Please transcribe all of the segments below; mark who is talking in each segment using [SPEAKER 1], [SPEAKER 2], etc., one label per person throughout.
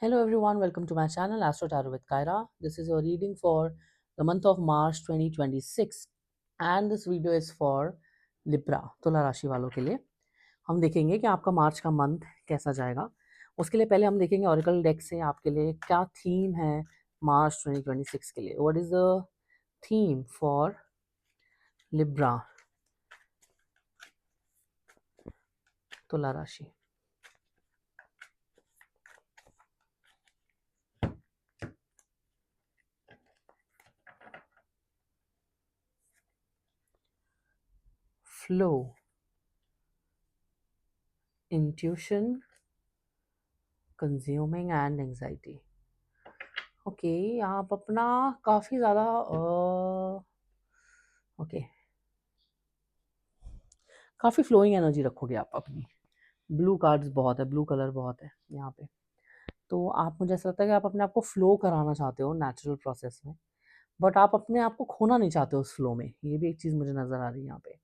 [SPEAKER 1] Hello everyone, welcome to my channel Astro Tarot with Kyra. This is your reading for the month of March 2026 and this video is for Libra, तुला राशि वालों के लिए। हम देखेंगे कि आपका मार्च का मंथ कैसा जाएगा। उसके लिए पहले हम देखेंगे ऑरिकल डेक से आपके लिए क्या थीम है मार्च 2026 के लिए। What is the theme for Libra, तुला राशि। Flow, intuition, consuming and anxiety. Okay, आप अपना काफ़ी ज़्यादा ओके काफ़ी फ्लोइंग एनर्जी रखोगे आप अपनी। ब्लू कार्ड्स बहुत है, ब्लू कलर बहुत है यहाँ पे। तो आप, मुझे ऐसा लगता है कि आप अपने आप को फ्लो कराना चाहते हो नेचुरल प्रोसेस में, बट आप अपने आप को खोना नहीं चाहते हो उस फ्लो में। ये भी एक चीज़ मुझे नज़र आ रही है यहाँ पे।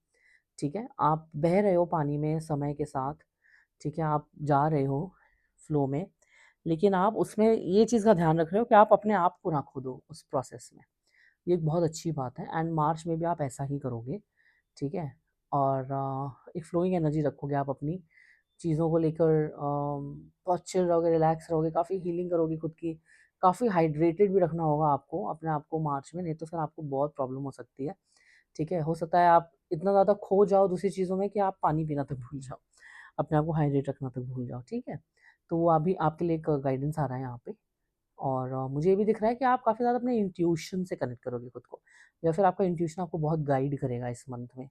[SPEAKER 1] ठीक है, आप बह रहे हो पानी में समय के साथ। ठीक है, आप जा रहे हो फ्लो में, लेकिन आप उसमें ये चीज़ का ध्यान रख रहे हो कि आप अपने आप को ना खो दो उस प्रोसेस में। ये एक बहुत अच्छी बात है एंड मार्च में भी आप ऐसा ही करोगे। ठीक है, और एक फ्लोइंग एनर्जी रखोगे आप अपनी चीज़ों को लेकर। बहुत चिल रहोगे, रिलैक्स रहोगे, काफ़ी हीलिंग करोगे खुद की। काफ़ी हाइड्रेटेड भी रखना होगा आपको अपने आप को मार्च में, नहीं तो फिर आपको बहुत प्रॉब्लम हो सकती है। ठीक है, हो सकता है आप इतना ज़्यादा खो जाओ दूसरी चीज़ों में कि आप पानी पीना तक भूल जाओ, अपने आप को हाइड्रेट रखना तक भूल जाओ। ठीक है, तो वो अभी आपके लिए एक गाइडेंस आ रहा है यहाँ पे। और मुझे ये भी दिख रहा है कि आप काफ़ी ज़्यादा अपने इंट्यूशन से कनेक्ट करोगे खुद को, या फिर आपका इंट्यूशन आपको बहुत गाइड करेगा इस मंथ में।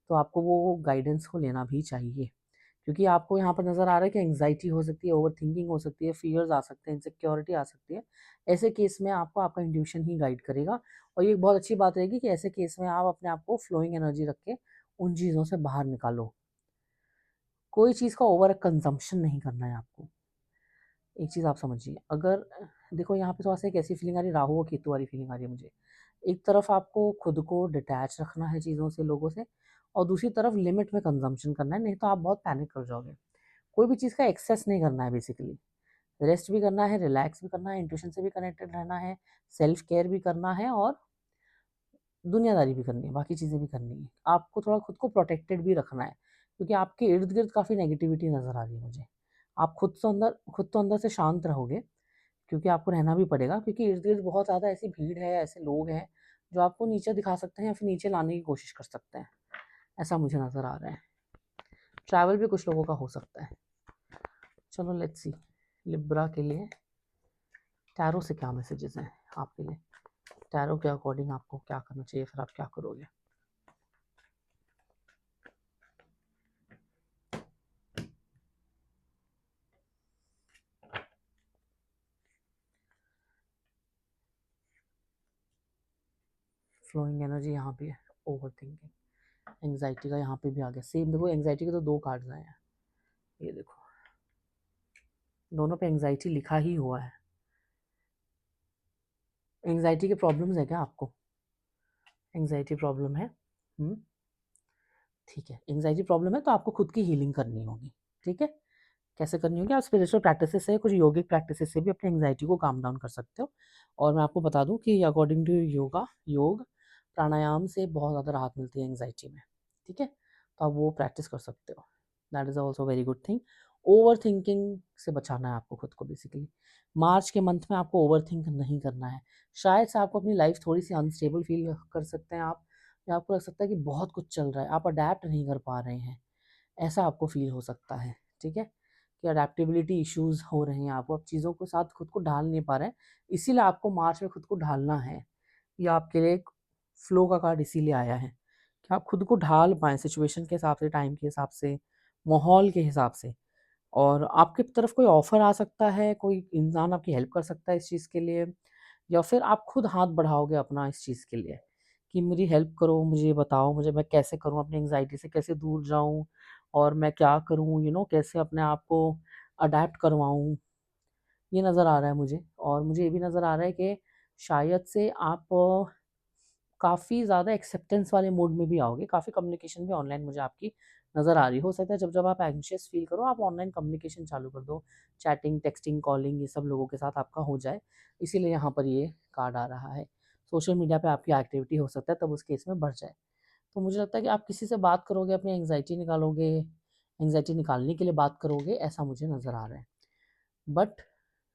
[SPEAKER 1] तो आपको वो गाइडेंस को लेना भी चाहिए, क्योंकि आपको यहाँ पर नज़र आ रहा है कि एंग्जाइटी हो सकती है, ओवरथिंकिंग हो सकती है, फियर्स आ सकते हैं, इनसिक्योरिटी आ सकती है। ऐसे केस में आपको आपका इंट्यूशन ही गाइड करेगा, और ये एक बहुत अच्छी बात रहेगी कि ऐसे केस में आप अपने आप को फ्लोइंग एनर्जी रख के उन चीज़ों से बाहर निकालो। कोई चीज़ का ओवर कंजम्पशन नहीं करना है आपको। एक चीज़ आप समझिए, अगर देखो यहाँ पे थोड़ा-सा एक ऐसी फीलिंग आ रही है, राहु और केतु वाली फीलिंग आ रही है मुझे। एक तरफ आपको खुद को डिटैच रखना है चीज़ों से, लोगों से, और दूसरी तरफ लिमिट में कंज़म्पशन करना है, नहीं तो आप बहुत पैनिक कर जाओगे। कोई भी चीज़ का एक्सेस नहीं करना है बेसिकली। रेस्ट भी करना है, रिलैक्स भी करना है, इंट्यूशन से भी कनेक्टेड रहना है, सेल्फ केयर भी करना है, और दुनियादारी भी करनी है, बाकी चीज़ें भी करनी है। आपको थोड़ा खुद को प्रोटेक्टेड भी रखना है, क्योंकि आपके इर्द-गिर्द काफ़ी नेगेटिविटी नज़र आ रही है मुझे। आप खुद तो अंदर से शांत रहोगे, क्योंकि आपको रहना भी पड़ेगा, क्योंकि इर्द-गिर्द बहुत ज़्यादा ऐसी भीड़ है, ऐसे लोग हैं, जो आपको नीचे दिखा सकते हैं या फिर नीचे लाने की कोशिश कर सकते हैं। ऐसा मुझे नज़र आ रहा है। ट्रैवल भी कुछ लोगों का हो सकता है। चलो लेट्स सी, लिब्रा के लिए टैरो से क्या मैसेजेस हैं आपके लिए। टैरो के अकॉर्डिंग आपको क्या करना चाहिए, फिर आप क्या करोगे। फ्लोइंग एनर्जी यहाँ पे है, ओवर थिंकिंग, एंग्जाइटी का यहाँ पे भी आ गया। सेम देखो, एंग्जाइटी के तो दो कार्ड्स आए हैं, ये देखो, दोनों पे एंग्जाइटी लिखा ही हुआ है। एंग्जाइटी के प्रॉब्लम्स है क्या आपको? एंग्जाइटी प्रॉब्लम है? ठीक है, एंग्जाइटी प्रॉब्लम है तो आपको खुद की हीलिंग करनी होगी। ठीक है, कैसे करनी होगी? आप स्पिरिचुअल प्रैक्टिसेस से, कुछ योगिक प्रैक्टिसेस से भी अपनी एंग्जाइटी को काम डाउन कर सकते हो। और मैं आपको बता दूं कि अकॉर्डिंग टू योग प्राणायाम से बहुत ज़्यादा राहत मिलती है एंग्जाइटी में। ठीक है, तो आप वो प्रैक्टिस कर सकते हो। That is also very good thing. Over thinking से बचाना है आपको खुद को बेसिकली। मार्च के मंथ में आपको ओवर थिंक नहीं करना है। शायद से आपको अपनी लाइफ थोड़ी सी अनस्टेबल फील कर सकते हैं आप, या आपको लग सकता है कि बहुत कुछ चल रहा है, आप अडेप्ट नहीं कर पा रहे हैं, ऐसा आपको फील हो सकता है। ठीक है, कि अडेप्टेबिलिटी इश्यूज हो रहे हैं आपको, आप चीज़ों के साथ खुद को ढाल नहीं पा रहे हैं, इसीलिए आपको मार्च में खुद को ढालना है। ये आपके लिए एक फ्लो का कार्ड इसीलिए आया है कि आप खुद को ढाल पाएँ सिचुएशन के हिसाब से, टाइम के हिसाब से, माहौल के हिसाब से। और आपकी तरफ कोई ऑफ़र आ सकता है, कोई इंसान आपकी हेल्प कर सकता है इस चीज़ के लिए, या फिर आप खुद हाथ बढ़ाओगे अपना इस चीज़ के लिए कि मेरी हेल्प करो, मुझे बताओ, मुझे मैं कैसे करूँ, अपनी एंग्ज़ायटी से कैसे दूर जाऊँ, और मैं क्या करूँ, कैसे अपने आप को अडैप्ट करवाऊँ। ये नज़र आ रहा है मुझे, और मुझे ये भी नज़र आ रहा है कि शायद से आप काफ़ी ज़्यादा एक्सेप्टेंस वाले मोड में भी आओगे, काफ़ी कम्युनिकेशन भी ऑनलाइन मुझे आपकी नज़र आ रही हो सकता है जब जब आप एंग्शियस फील करो आप ऑनलाइन कम्युनिकेशन चालू कर दो, चैटिंग, टेक्सटिंग, कॉलिंग ये सब लोगों के साथ आपका हो जाए, इसीलिए यहाँ पर ये कार्ड आ रहा है। सोशल मीडिया पे आपकी एक्टिविटी हो सकता है तब उस केस में बढ़ जाए। तो मुझे लगता है कि आप किसी से बात करोगे, अपनी एंग्जाइटी निकालोगे, एंग्जाइटी निकालने के लिए बात करोगे, ऐसा मुझे नज़र आ रहा है। बट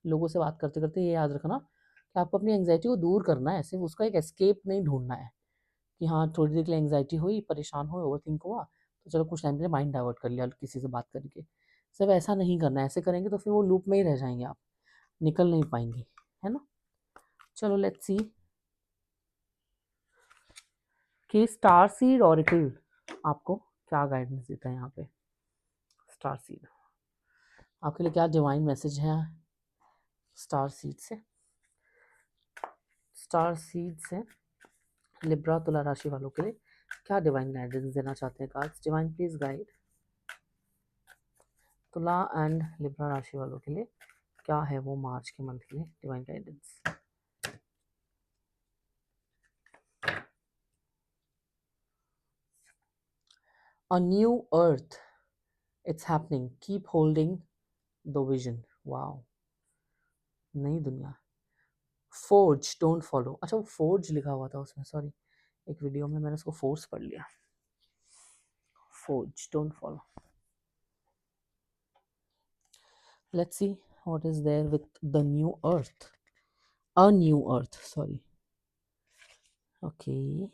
[SPEAKER 1] लोगों से बात करते करते ये याद रखना कि आपको अपनी एंग्जाइटी को दूर करना है, सिर्फ उसका एक एस्केप नहीं ढूंढना है कि हाँ थोड़ी देर के लिए एंग्जाइटी हुई, परेशान हुए, ओवरथिंक हुआ, तो चलो कुछ टाइम के लिए माइंड डाइवर्ट कर लिया किसी से बात करके। सिर्फ ऐसा नहीं करना है, ऐसे करेंगे तो फिर वो लूप में ही रह जाएंगे, आप निकल नहीं पाएंगे, है ना। चलो लेट्स सी कि स्टार सीड ऑरिकल आपको क्या गाइडेंस देता है। यहाँ पे स्टार सीड आपके लिए क्या डिवाइन मैसेज है स्टार सीड से। स्टार सीड से लिब्रा तुला राशि वालों के लिए क्या डिवाइन गाइडेंस देना चाहते हैं कार्ड्स। डिवाइन प्लीज गाइड तुला एंड लिब्रा राशि वालों के लिए क्या है वो मार्च के मंथ के लिए divine guidance. A new earth, it's happening. Keep holding the vision. Wow. नई दुनिया। Forge, don't follow. अच्छा वो forge लिखा हुआ था उसमें, सॉरी, एक वीडियो में मैंने उसको फोर्स पढ़ लिया। Forge, don't follow. Let's see what is there with the new earth. A new earth, sorry. Okay.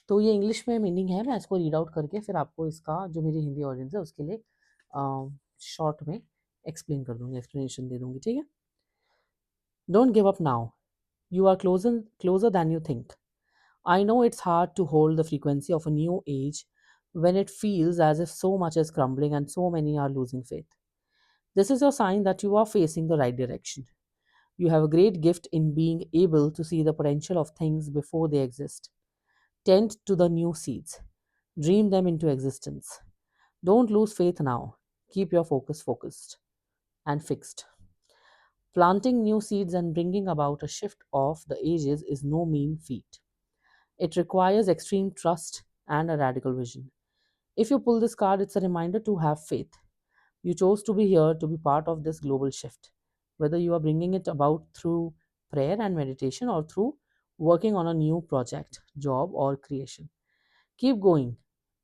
[SPEAKER 1] तो ये इंग्लिश में मीनिंग है, मैं इसको रीड आउट करके फिर आपको इसका जो मेरी हिंदी ऑडियंस है उसके लिए शॉर्ट में एक्सप्लेन कर दूंगी, एक्सप्लेनेशन दे दूंगी, ठीक है। Don't give up now, you are closer than you think. I know it's hard to hold the frequency of a new age when it feels as if so much is crumbling and so many are losing faith. This is a sign that you are facing the right direction. You have a great gift in being able to see the potential of things before they exist. Tend to the new seeds, dream them into existence. Don't lose faith now. Keep your focus focused and fixed. Planting new seeds and bringing about a shift of the ages is no mean feat. It requires extreme trust and a radical vision. If you pull this card, it's a reminder to have faith. You chose to be here to be part of this global shift, whether you are bringing it about through prayer and meditation or through working on a new project, job, or creation. Keep going.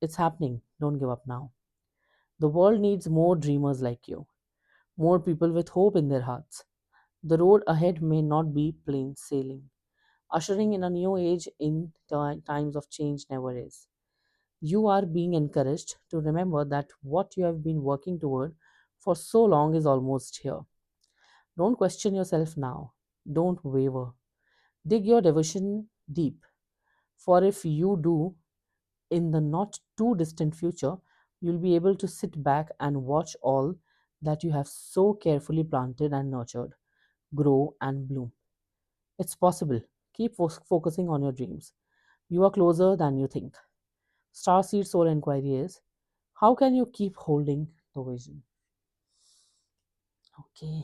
[SPEAKER 1] It's happening. Don't give up now. The world needs more dreamers like you, more people with hope in their hearts. The road ahead may not be plain sailing. Ushering in a new age in times of change never is. You are being encouraged to remember that what you have been working toward for so long is almost here. Don't question yourself now. Don't waver. Dig your devotion deep. For if you do, in the not too distant future, you'll be able to sit back and watch all that you have so carefully planted and nurtured grow and bloom. It's possible. Keep focusing on your dreams. You are closer than you think. Starseed Soul Inquiry is how can you keep holding the vision? Okay,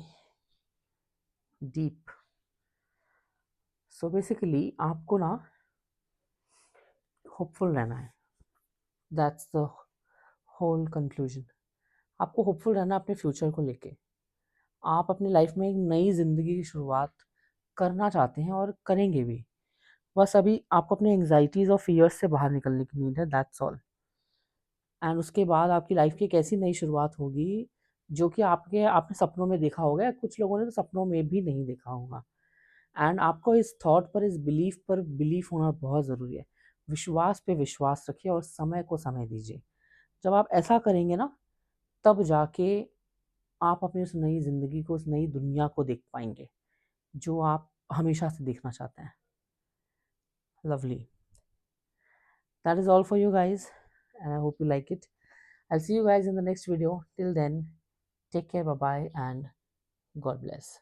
[SPEAKER 1] deep. So basically, आपको ना hopeful रहना है. That's the whole conclusion. आपको hopeful रहना अपने future को लेके. आप अपनी लाइफ में एक नई जिंदगी की शुरुआत करना चाहते हैं और करेंगे भी. बस अभी आपको अपने एंग्जाइटीज और फियर्स से बाहर निकलने की नीड है. That's all. एंड उसके बाद आपकी लाइफ की एक ऐसी नई शुरुआत होगी जो कि आपने सपनों में देखा होगा, या कुछ लोगों ने तो सपनों में भी नहीं देखा होगा. एंड आपको इस थॉट पर, इस बिलीफ पर बिलीफ होना बहुत ज़रूरी है. विश्वास पे विश्वास रखिए और समय को समय दीजिए. जब आप ऐसा करेंगे ना, तब जाके आप अपनी उस नई ज़िंदगी को, उस नई दुनिया को देख पाएंगे जो आप हमेशा से देखना चाहते हैं. Lovely. That is all for you guys, and I hope you like it. I'll see you guys in the next video. Till then, take care, bye bye, and God bless.